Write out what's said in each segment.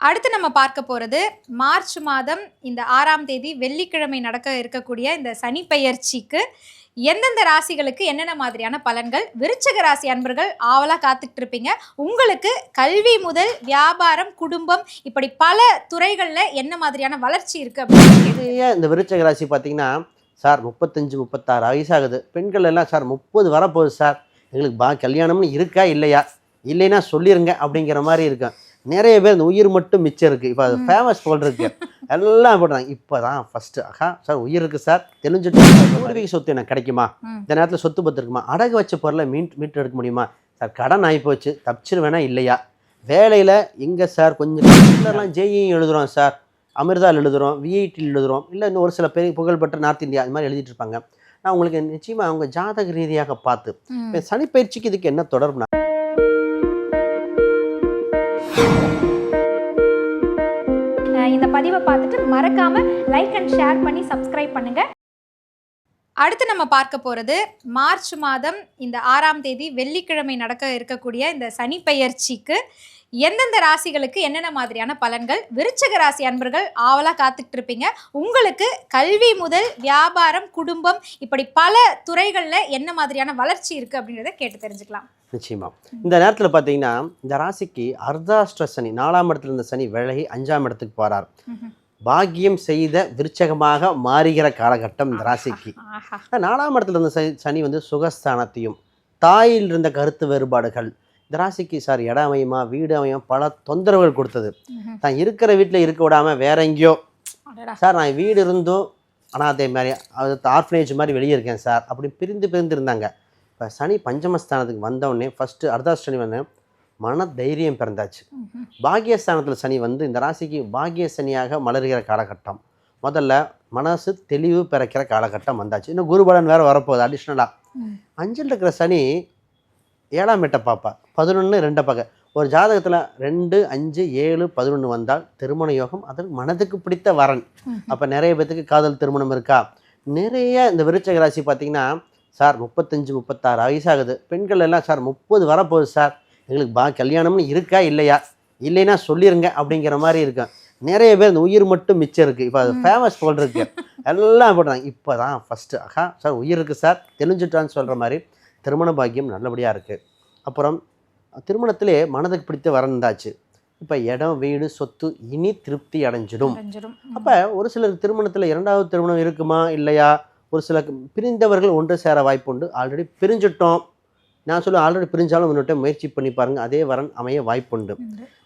அடுத்து நம்ம பார்க்க போறது மார்ச் மாதம் இந்த 6ஆம் தேதி வெள்ளிக்கிழமை நடக்க இருக்கக்கூடிய இந்த சனி பெயர்ச்சிக்கு எந்தெந்த ராசிகளுக்கு என்னென்ன மாதிரியான பலன்கள். விருச்சக ராசி அன்பர்கள் ஆவலா காத்துட்டு இருப்பீங்க. உங்களுக்கு கல்வி முதல் வியாபாரம், குடும்பம், இப்படி பல துறைகள்ல என்ன மாதிரியான வளர்ச்சி இருக்கு அப்படின்னு இந்த விருச்சக ராசி பார்த்தீங்கன்னா, சார் 35 36 வயசாகுது, பெண்கள் எல்லாம் சார் 30 வரப்போகுது சார், எங்களுக்கு கல்யாணம்னு இருக்கா இல்லையா, இல்லைன்னா சொல்லிருங்க அப்படிங்கிற மாதிரி இருக்கும். நிறைய பேர் இந்த உயிர் மட்டும் மிச்சம் இருக்குது. இப்போ அது ஃபேமஸ் போல் இருக்கு, எல்லாம் போடுறாங்க. இப்போ தான் ஃபஸ்ட்டு சார் உயிர் இருக்குது சார் தெளிஞ்சுட்டு பூர்வீக சொத்து எனக்கு கிடைக்குமா, இந்த நேரத்தில் சொத்து பத்து இருக்குமா, அடகு வச்ச பொருளை மீட்டு எடுக்க முடியுமா சார், கடன் ஆகி போச்சு தப்பிச்சிருவேனா இல்லையா, வேலையில் எங்கே சார் கொஞ்சம் ஜேஇ எழுதுகிறோம் சார், அமிர்தால் எழுதுகிறோம், விஐடியில் எழுதுகிறோம், இல்லை இன்னும் ஒரு சில பேர் புகழ்பெற்ற நார்த் இந்தியா அது மாதிரி எழுதிட்டு இருப்பாங்க. நான் உங்களுக்கு நிச்சயமாக அவங்க ஜாதக ரீதியாக பார்த்து இப்போ சனிப்பயிற்சிக்கு இதுக்கு என்ன தொடர்புனா, இந்த பதிவை பார்த்துட்டு மறக்காம லைக் அண்ட் ஷேர் பண்ணி சப்ஸ்கிரைப் பண்ணுங்க. அடுத்து நம்ம பார்க்க போறது மார்ச் மாதம் இந்த 6ஆம் தேதி வெள்ளிக்கிழமை நடக்க இருக்கக்கூடிய இந்த சனி பெயர்ச்சிக்கு எந்தெந்த ராசிகளுக்கு என்னென்ன மாதிரியான பலன்கள். விருச்சக ராசி அன்பர்கள் ஆவலா காத்துட்டு இருப்பீங்க. உங்களுக்கு கல்வி முதல் வியாபாரம், குடும்பம், இப்படி பல துறைகள்ல என்ன மாதிரியான வளர்ச்சி இருக்கு அப்படின்றத கேட்டு தெரிஞ்சுக்கலாம். நிச்சயமா இந்த நேரத்தில் பார்த்தீங்கன்னா, இந்த ராசிக்கு அர்த்தாஷ்ட சனி 4ஆம் இடத்துல இருந்த சனி விலகி 5ஆம் இடத்துக்கு போறார். பாக்கியம் செய்த விருச்சகமாக மாறுகிற காலகட்டம் இந்த ராசிக்கு. 4ஆம் இடத்துல இருந்த சனி வந்து சுகஸ்தானத்தையும், தாயில் இருந்த கருத்து வேறுபாடுகள், இந்த ராசிக்கு சார் இடம் அமையுமா, வீடு அமையும், பல தொந்தரவுகள் கொடுத்தது. தான் இருக்கிற வீட்டில் இருக்க விடாமல் வேற எங்கேயோ சார், நான் வீடு இருந்தும் ஆனால் அதே மாதிரி ஆர்ஃபனேஜ் மாதிரி வெளியே இருக்கேன் சார், அப்படி பிரிந்து இருந்தாங்க. இப்போ சனி பஞ்சமஸ்தானத்துக்கு வந்தவுடனே ஃபஸ்ட்டு அர்த்தாஷ்டனி வந்து மன தைரியம் பிறந்தாச்சு. பாக்கியஸ்தானத்தில் சனி வந்து இந்த ராசிக்கு பாக்கிய சனியாக மலர்கிற காலகட்டம். முதல்ல மனசு தெளிவு பிறக்கிற காலகட்டம் வந்தாச்சு. இன்னும் குருபலன் வேறு வரப்போகுது அடிஷ்னலாக. 5ல் இருக்கிற சனி 7ஆம் வீட்டை பார்ப்பா, 11 2 பார்க்க. ஒரு ஜாதகத்தில் 2 5 7 11 வந்தால் திருமண யோகம், அதற்கு மனதுக்கு பிடித்த வரன். அப்போ நிறைய பேத்துக்கு காதல் திருமணம் இருக்கா. நிறைய இந்த விருச்சக ராசி பார்த்திங்கன்னா, சார் 35 36 வயசாகுது, பெண்கள் எல்லாம் சார் 30 வரப்போகுது சார், எங்களுக்கு கல்யாணம்னு இருக்கா இல்லையா, இல்லைன்னா சொல்லிருங்க அப்படிங்கிற மாதிரி இருக்கும். நிறைய பேர் இந்த உயிர் மட்டும் மிச்சம் இருக்குது. இப்போ அது ஃபேமஸ் போல் இருக்கு, எல்லாம் போடுறாங்க. இப்போ தான் ஃபஸ்ட்டு சார் உயிர் இருக்குது சார் தெளிஞ்சுட்டான்னு சொல்கிற மாதிரி திருமண பாக்கியம் நல்லபடியாக இருக்குது. அப்புறம் திருமணத்திலே மனதுக்கு பிடித்த வரந்தாச்சு. இப்போ இடம், வீடு, சொத்து இனி திருப்தி அடைஞ்சிடும். அப்போ ஒரு சிலர் திருமணத்தில் 2வது திருமணம் இருக்குமா இல்லையா, ஒரு சில பிரிந்தவர்கள் ஒன்று சேர வாய்ப்பு உண்டு. ஆல்ரெடி பிரிஞ்சிட்டோம், நான் சொல்ல ஆல்ரெடி பிரிஞ்சாலும் முன்னிட்ட முயற்சி பண்ணி பாருங்கள், அதே வரன் அமைய வாய்ப்புண்டு.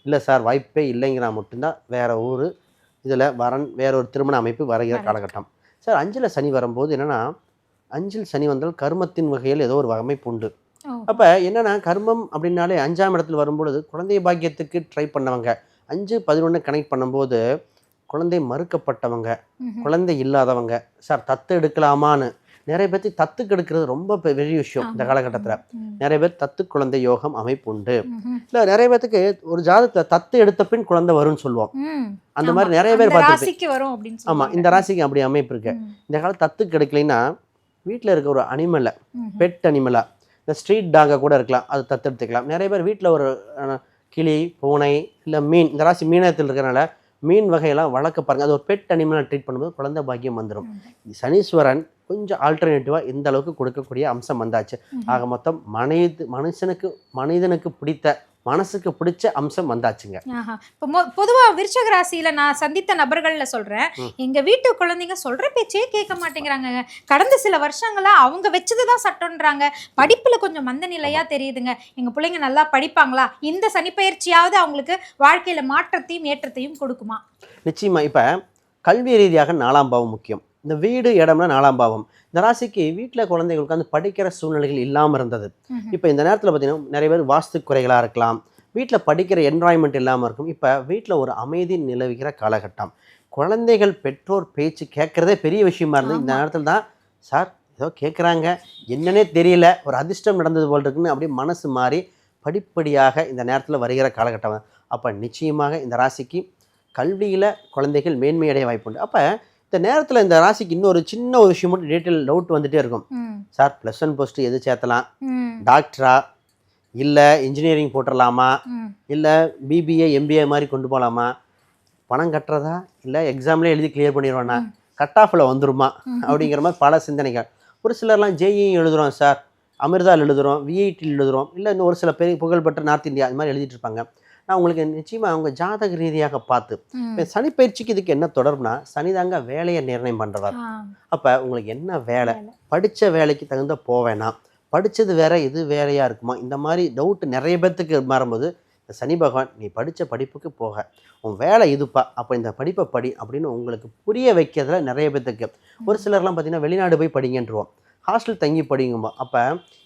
இல்லை சார் வாய்ப்பே இல்லைங்கிறா மட்டும்தான் வேறு ஊர் இதில் வரன் வேற ஒரு திருமண அமைப்பு வருகிற காலகட்டம். சார் 5ல் சனி வரும்போது என்னென்னா, 5ல் சனி வந்தால் கர்மத்தின் வகையில் ஏதோ ஒரு அமைப்பு உண்டு. அப்போ என்னென்னா, கர்மம் அப்படின்னாலே 5ஆம் இடத்துல வரும்பொழுது குழந்தை பாக்கியத்துக்கு ட்ரை பண்ணவங்க, 5 11 கனெக்ட் பண்ணும்போது குழந்தை மறுக்கப்பட்டவங்க, குழந்தை இல்லாதவங்க, சார் தத்து எடுக்கலாமான்னு நிறைய பேர்த்து தத்துக்கு எடுக்கிறது ரொம்ப பெரிய விஷயம். இந்த காலகட்டத்தில் நிறைய பேர் தத்து குழந்தை யோகம் அமைப்பு உண்டு. இல்லை நிறைய பேர்த்துக்கு ஒரு ஜாதகத்தில் தத்து எடுத்த பின் குழந்தை வரும்னு சொல்லுவோம். அந்த மாதிரி நிறைய பேர் பார்த்துருக்கேன். ஆமாம், இந்த ராசிக்கு அப்படி அமைப்பு இருக்கு. இந்த காலம் தத்துக்கு எடுக்கலைன்னா வீட்டில் இருக்க ஒரு அனிமலை, பெட் அனிமலா, இந்த ஸ்ட்ரீட் டாகை கூட இருக்கலாம், அது தத்து எடுத்துக்கலாம். நிறைய பேர் வீட்டில் ஒரு கிளி, பூனை, இல்லை மீன், இந்த ராசி மீனத்தில் இருக்கிறனால மீன் வகையெல்லாம் வளர்க்க பாருங்கள். அது ஒரு பெட் அனிமலாக ட்ரீட் பண்ணும்போது குழந்தை பாக்கியம் வந்துடும். சனீஸ்வரன் கொஞ்சம் ஆல்டர்னேட்டிவாக இந்த அளவுக்கு கொடுக்கக்கூடிய அம்சம் வந்தாச்சு. ஆக மொத்தம் மனிதனுக்கு பிடித்த, மனசுக்கு பிடிச்ச அம்சம் வந்தாச்சுங்க. இப்போ பொதுவாக விருச்சக ராசியில் நான் சந்தித்த நபர்கள்ல சொல்கிறேன், எங்கள் வீட்டு குழந்தைங்க சொல்கிற பேச்சே கேட்க மாட்டேங்கிறாங்க. கடந்த சில வருஷங்களாக அவங்க வச்சது தான் சட்டம்ன்றாங்க. படிப்பில் கொஞ்சம் மந்த நிலையாக தெரியுதுங்க. எங்கள் பிள்ளைங்க நல்லா படிப்பாங்களா, இந்த சனிப்பெயர்ச்சியாவது அவங்களுக்கு வாழ்க்கையில் மாற்றத்தையும் ஏற்றத்தையும் கொடுக்குமா? நிச்சயமாக. இப்போ கல்வி ரீதியாக 4ஆம் பாவம் முக்கியம். இந்த வீடு இடம்னா 4ஆம் பாவம். இந்த ராசிக்கு வீட்டில் குழந்தைகளுக்கு வந்து படிக்கிற சூழ்நிலைகள் இல்லாமல் இருந்தது. இப்போ இந்த நேரத்தில் பார்த்தீங்கன்னா நிறைய பேர் வாஸ்து குறைகளாக இருக்கலாம், வீட்டில் படிக்கிற என்வாயன்மெண்ட் இல்லாமல் இருக்கும். இப்போ வீட்டில் ஒரு அமைதி நிலவுகிற காலகட்டம். குழந்தைகள் பெற்றோர் பேச்சு கேட்குறதே பெரிய விஷயமா இருந்தது. இந்த நேரத்தில் தான் சார் ஏதோ கேட்குறாங்க, என்னன்னே தெரியல, ஒரு அதிர்ஷ்டம் நடந்தது போல் இருக்குன்னு அப்படியே மனசு மாறி படிப்படியாக இந்த நேரத்தில் வருகிற காலகட்டம். அப்போ நிச்சயமாக இந்த ராசிக்கு கல்வியில் குழந்தைகள் மேன்மையடைய வாய்ப்புண்டு. அப்போ இந்த நேரத்தில் இந்த ராசிக்கு இன்னொரு சின்ன ஒரு விஷயம் மட்டும் டீட்டெயில் டவுட் வந்துகிட்டே இருக்கும். சார் +1 போஸ்ட்டு எது சேர்த்தலாம், டாக்டரா இல்லை இன்ஜினியரிங் போட்டுடலாமா, இல்லை பிபிஏ எம்பிஏ மாதிரி கொண்டு போகலாமா, பணம் கட்டுறதா இல்லை எக்ஸாம்லேயே எழுதி கிளியர் பண்ணிடுவானா, கட் ஆஃபில் வந்துருமா அப்படிங்கிற மாதிரி பல சிந்தனைகள். ஒரு சிலர்லாம் ஜேஇ எழுதுகிறோம் சார், அமிர்தால் எழுதுகிறோம், விஐடி எழுதுகிறோம், இல்லை இன்னும் ஒரு சில பெரிய புகழ்பெற்ற நார்த் இந்தியா அது மாதிரி எழுதிட்டு இருப்பாங்க. நான் உங்களுக்கு நிச்சயமாக அவங்க ஜாதக ரீதியாக பார்த்து இப்போ சனி பயிற்சிக்கு இதுக்கு என்ன தொடர்புனா, சனி தாங்க வேலையை நிர்ணயம் பண்ணுறவர். அப்போ உங்களுக்கு என்ன வேலை, படித்த வேலைக்கு தகுந்த போவேனா, படித்தது வேற இது வேறையாக இருக்குமா, இந்த மாதிரி டவுட் நிறைய பேர்த்துக்கு மாறும்போது சனி பகவான் நீ படித்த படிப்புக்கு போக உன் வேலை இதுப்பா, அப்போ இந்த படிப்பை படி அப்படின்னு உங்களுக்கு புரிய வைக்கிறதுல நிறைய பேர்த்துக்கு. ஒரு சிலர்லாம் பார்த்தீங்கன்னா வெளிநாடு போய் படிங்கன்றோம், ஹாஸ்டல் தங்கி படிங்குமா. அப்போ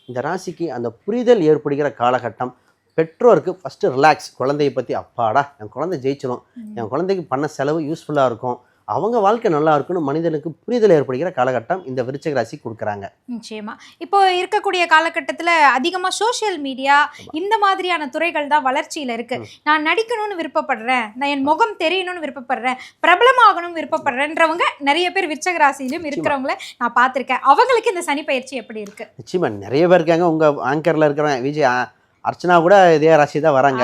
இந்த ராசிக்கு அந்த புரிதல் ஏற்படுகிற காலகட்டம். பெற்றோருக்கு ஃபஸ்ட்டு ரிலாக்ஸ், குழந்தையை பற்றி அப்பாடா என் குழந்தை ஜெயிச்சிடும், என் குழந்தைக்கு பண்ண செலவு யூஸ்ஃபுல்லாக இருக்கும், அவங்க வாழ்க்கை நல்லா இருக்குன்னு மனிதனுக்கு புரிதல் ஏற்படுகிற காலகட்டம் இந்த விருச்சிக ராசி கொடுக்குறாங்க. நிச்சயமா இப்போ இருக்கக்கூடிய காலகட்டத்தில் அதிகமாக சோஷியல் மீடியா இந்த மாதிரியான துறைகள் தான் வளர்ச்சியில் இருக்கு. நான் நடிக்கணும்னு விருப்பப்படுறேன், நான் என் முகம் தெரியணும்னு விருப்பப்படுறேன், பிரபலமாகணும்னு விருப்பப்படுறேன்றவங்க நிறைய பேர் விருச்சிக ராசியிலும் இருக்கிறவங்கள நான் பார்த்துருக்கேன். அவங்களுக்கு இந்த சனி பயிற்சி எப்படி இருக்கு? நிச்சயமா நிறைய பேர் இருக்காங்க. உங்கள் ஆங்கரில் இருக்கிறவங்க விஜய் அர்ச்சனா கூட இதே ராசி தான் வராங்க,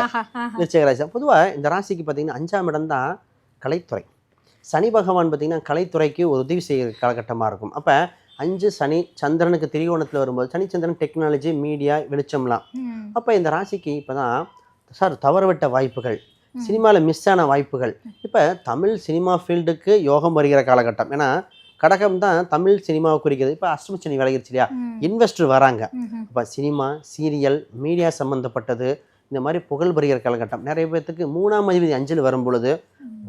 விருச்சிக ராசி. பொதுவாக இந்த ராசிக்கு பார்த்தீங்கன்னா 5ஆம் இடம் தான் கலைத்துறை. சனி பகவான் பார்த்திங்கன்னா கலைத்துறைக்கு ஒரு உதவி செய்கிற காலகட்டமாக இருக்கும். அப்போ 5 சனி சந்திரனுக்கு திரிகோணத்தில் வரும்போது சனி சந்திரன் டெக்னாலஜி மீடியா வெளிச்சம்லாம். அப்போ இந்த ராசிக்கு இப்போ தான் சார் தவறவிட்ட வாய்ப்புகள், சினிமாவில் மிஸ் ஆன வாய்ப்புகள், இப்போ தமிழ் சினிமா ஃபீல்டுக்கு யோகம் வருகிற காலகட்டம். ஏன்னா கடகம் தான் தமிழ் சினிமாவை குறிக்கிறது. இப்போ அஷ்டம சனி விலகிருச்சு இல்லையா, இன்வெஸ்டர் வராங்க. இப்போ சினிமா சீரியல் மீடியா சம்மந்தப்பட்டது இந்த மாதிரி புகழ் பெறுகிற காலகட்டம். நிறைய பேர்த்துக்கு 3ஆம் அதிபதி 5ல் வரும் பொழுது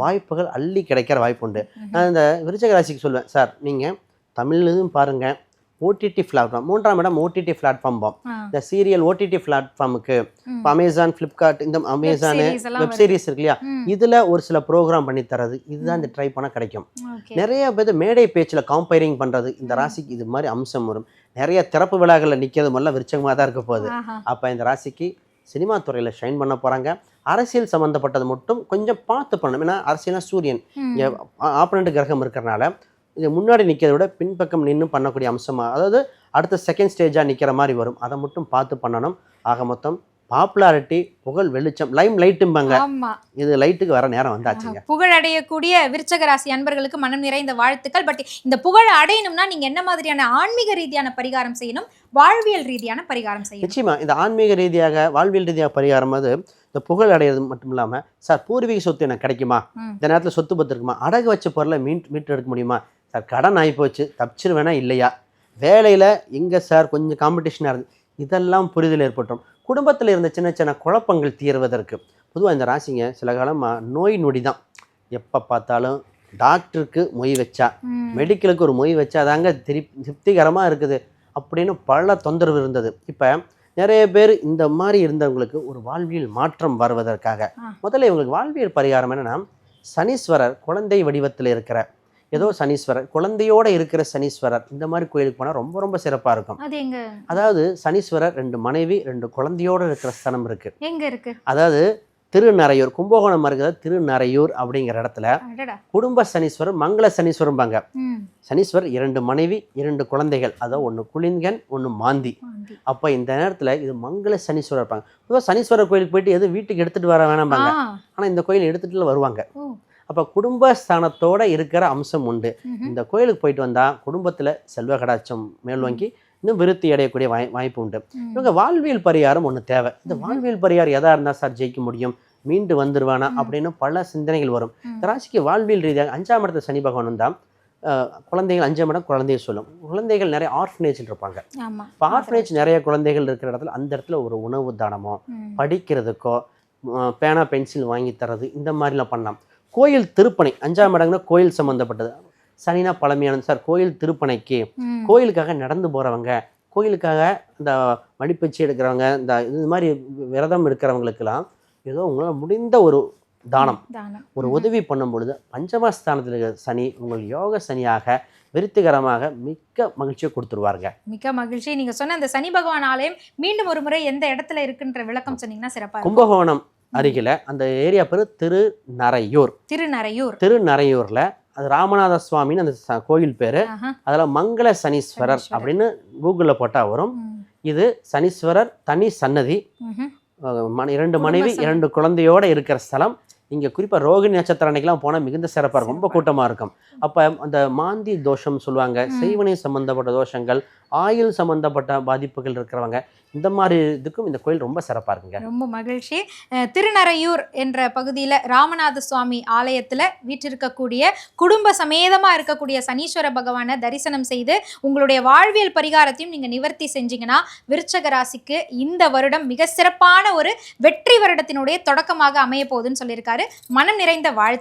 வாய்ப்புகள் அள்ளி கிடைக்கிற வாய்ப்பு உண்டு. நான் இந்த விருச்சிக ராசிக்கு சொல்லுவேன், சார் நீங்கள் தமிழ்லையும் பாருங்கள், ஓடிடி பிளாட்ஃபார்ம் 3ஆம் இடம் ஓடிடி பிளாட்ஃபார்ம் போம். இந்த சீரியல் ஓடிடி பிளாட்ஃபார்முக்கு இப்போ அமேசான், ஃப்ளிப்கார்ட், இந்த அமேசானு வெப் சீரிஸ் இருக்கு இல்லையா, இதில் ஒரு சில ப்ரோக்ராம் பண்ணி தரது, இதுதான் இந்த ட்ரை பண்ண கிடைக்கும். நிறைய பேர் மேடை பேச்சில் காம்பேரிங் பண்ணுறது, இந்த ராசிக்கு இது மாதிரி அம்சம் வரும். நிறைய திறப்பு விழாக்களில் நிற்கிறது முதல்ல விருச்சகமாக தான் இருக்க போகுது. அப்போ இந்த ராசிக்கு சினிமா துறையில் ஷைன் பண்ண போகிறாங்க. அரசியல் சம்மந்தப்பட்டது மட்டும் கொஞ்சம் பார்த்து பண்ணணும். ஏன்னா அரசியல்னா சூரியன் இங்கே ஆப்பனண்ட் கிரகம் இருக்கிறனால இது முன்னாடி நிற்கிறத விட பின்பக்கம் நின்று பண்ணக்கூடிய அம்சமாக, அதாவது அடுத்த செகண்ட் ஸ்டேஜாக நிற்கிற மாதிரி வரும். அதை மட்டும் பார்த்து பண்ணணும். ஆக மொத்தம் பாப்புலாரிட்டி, புகழ் வெளிச்சம், லைம் லைட்டும்பாங்க, இது லைட்டுக்கு வர நேரம் வந்தாச்சுங்க. புகழ் அடையக்கூடிய விருச்சிக ராசி அன்பர்களுக்கு மனம் நிறைந்த வாழ்த்துக்கள். பட் இந்த புகழ் அடையணும்னா நீங்க என்ன மாதிரியான ஆன்மீக ரீதியான பரிகாரம் செய்யணும், வாழ்வியல் ரீதியான பரிகாரம் செய்யணும்? நிச்சயமா இந்த ஆன்மீக ரீதியாக வாழ்வியல் ரீதியாக பரிகாரம் அது இந்த புகழ் அடையிறது மட்டும் இல்லாமல், சார் பூர்வீக சொத்து எனக்கு கிடைக்குமா, இந்த நேரத்தில் சொத்து பத்து இருக்குமா, அடகு வச்ச பொருளை மீட்டு எடுக்க முடியுமா, சார் கடன் ஆகி போச்சு தப்பிச்சிருவேனா இல்லையா, வேலையில் எங்கே சார் கொஞ்சம் காம்படிஷனாக இருந்து, இதெல்லாம் புரிதல் ஏற்பட்டோம். குடும்பத்தில் இருந்த சின்ன சின்ன குழப்பங்கள் தீர்வதற்கு பொதுவாக இந்த ராசிங்க சில காலமாக நோய் நொடி தான். எப்போ பார்த்தாலும் டாக்டருக்கு மொய் வச்சா, மெடிக்கலுக்கு ஒரு மொய் வச்சா தாங்க திருப்திகரமாக இருக்குது அப்படின்னு பல தொந்தரவு இருந்தது. இப்போ நிறைய பேர் இந்த மாதிரி இருந்தவங்களுக்கு ஒரு வாழ்வியல் மாற்றம் வருவதற்காக முதல்ல இவங்களுக்கு வாழ்வியல் பரிகாரம் என்னென்னா, சனீஸ்வரர் குழந்தை வடிவத்தில் இருக்கிற ஏதோ சனீஸ்வரர், குழந்தையோட இருக்கிற சனீஸ்வரர், இந்த மாதிரி கோயிலுக்கு போனால் ரொம்ப ரொம்ப சிறப்பாக இருக்கும். அதாவது சனீஸ்வரர் 2 மனைவி 2 குழந்தையோட இருக்கிற ஸ்தலம் இருக்கு. எங்க இருக்கு? அதாவது திருநறையூர், கும்பகோணம் இருக்கிற திருநறையூர் அப்படிங்கிற இடத்துல குடும்ப சனீஸ்வரர், மங்கள சனீஸ்வரம்பாங்க. சனீஸ்வரர் 2 மனைவி 2 குழந்தைகள், அதாவது 1 குளிங்கன் 1 மாந்தி. அப்போ இந்த நேரத்தில் இது மங்கள சனீஸ்வரர் இருப்பாங்க. பொதுவாக சனீஸ்வரர் கோயிலுக்கு போயிட்டு எதுவும் வீட்டுக்கு எடுத்துகிட்டு வர வேணாம்பாங்க, ஆனால் இந்த கோயில் எடுத்துகிட்டு வருவாங்க. அப்போ குடும்பஸ்தானத்தோட இருக்கிற அம்சம் உண்டு. இந்த கோயிலுக்கு போயிட்டு வந்தால் குடும்பத்தில் செல்வ கடாட்சம் மேல்வாங்கி இன்னும் விருத்தி அடையக்கூடிய வாய்ப்பு உண்டு. இவங்க வாழ்வியல் பரிகாரம் ஒன்று தேவை. இந்த வாழ்வியல் பரிகாரம் எதாக இருந்தால் சார் ஜெயிக்க முடியும், மீண்டு வந்துடுவானா அப்படின்னு பல சிந்தனைகள் வரும். இந்த ராசிக்கு வாழ்வியல் ரீதியாக 5ஆம் இடத்துல சனி பகவான் வந்தால் குழந்தைகள் 5ஆம் இடம் குழந்தைய சொல்லும். குழந்தைகள் நிறைய ஆர்ஃபனேஜ் இருப்பாங்க. இப்போ ஆர்ஃபனேஜ் நிறைய குழந்தைகள் இருக்கிற இடத்துல அந்த இடத்துல ஒரு உணவு தானமோ படிக்கிறதுக்கோ பேனா பென்சில் வாங்கி தரது இந்த மாதிரிலாம் பண்ணலாம். கோயில் திருப்பணி 5ஆம் இடம்னா கோயில் சம்மந்தப்பட்டது. சனினா பழமையானது சார், கோயில் திருப்பணிக்கு கோயிலுக்காக நடந்து போகிறவங்க, கோயிலுக்காக இந்த மடிப்பயிற்சி எடுக்கிறவங்க, இந்த இது மாதிரி விரதம் இருக்கிறவங்களுக்கெல்லாம் ஏதோ உங்களால் முடிந்த ஒரு தானம் ஒரு உதவி பண்ணும் பொழுது பஞ்சமஸ்தானத்தில் இருக்கிற சனி உங்கள் யோக சனியாக விருத்திகரமாக மிக்க மகிழ்ச்சியை கொடுத்துருவாருங்க. மிக்க மகிழ்ச்சி. நீங்க சொன்ன அந்த சனி பகவான் ஆலயம் மீண்டும் ஒரு முறை எந்த இடத்துல இருக்குன்ற விளக்கம் சொன்னீங்கன்னா சிறப்பாக. கும்பகோணம் அருகில அந்த ஏரியா பேரு திருநறையூர். திருநறையூர்ல அது ராமநாத சுவாமின்னு அந்த கோயில் பேரு. அதுல மங்கள சனீஸ்வரர் அப்படின்னு கூகுள்ல போட்டா வரும். இது சனீஸ்வரர் தனி சன்னதி, 2 மனைவி 2 குழந்தையோட இருக்கிற ஸ்தலம். இங்கே குறிப்பாக ரோகிணி நட்சத்திரம் அன்னைக்கெல்லாம் போனால் மிகுந்த சிறப்பாக இருக்கும், ரொம்ப கூட்டமாக இருக்கும். அப்போ அந்த மாந்தி தோஷம் சொல்லுவாங்க, செய்வனை சம்மந்தப்பட்ட தோஷங்கள், ஆயுள் சம்மந்தப்பட்ட பாதிப்புகள் இருக்கிறவங்க, இந்த மாதிரி இதுக்கும் இந்த கோயில் ரொம்ப சிறப்பாக இருக்குங்க. ரொம்ப மகிழ்ச்சி. திருநறையூர் என்ற பகுதியில் ராமநாத சுவாமி ஆலயத்தில் வீற்றிருக்கக்கூடிய குடும்ப சமேதமாக இருக்கக்கூடிய சனீஸ்வர பகவானை தரிசனம் செய்து உங்களுடைய வாழ்வியல் பரிகாரத்தையும் நீங்கள் நிவர்த்தி செஞ்சீங்கன்னா விருச்சக ராசிக்கு இந்த வருடம் மிக சிறப்பான ஒரு வெற்றி வருடத்தினுடைய தொடக்கமாக அமைய போகுதுன்னு சொல்லியிருக்காரு. மனம் நிறைந்த வாழ்த்துக்கள்.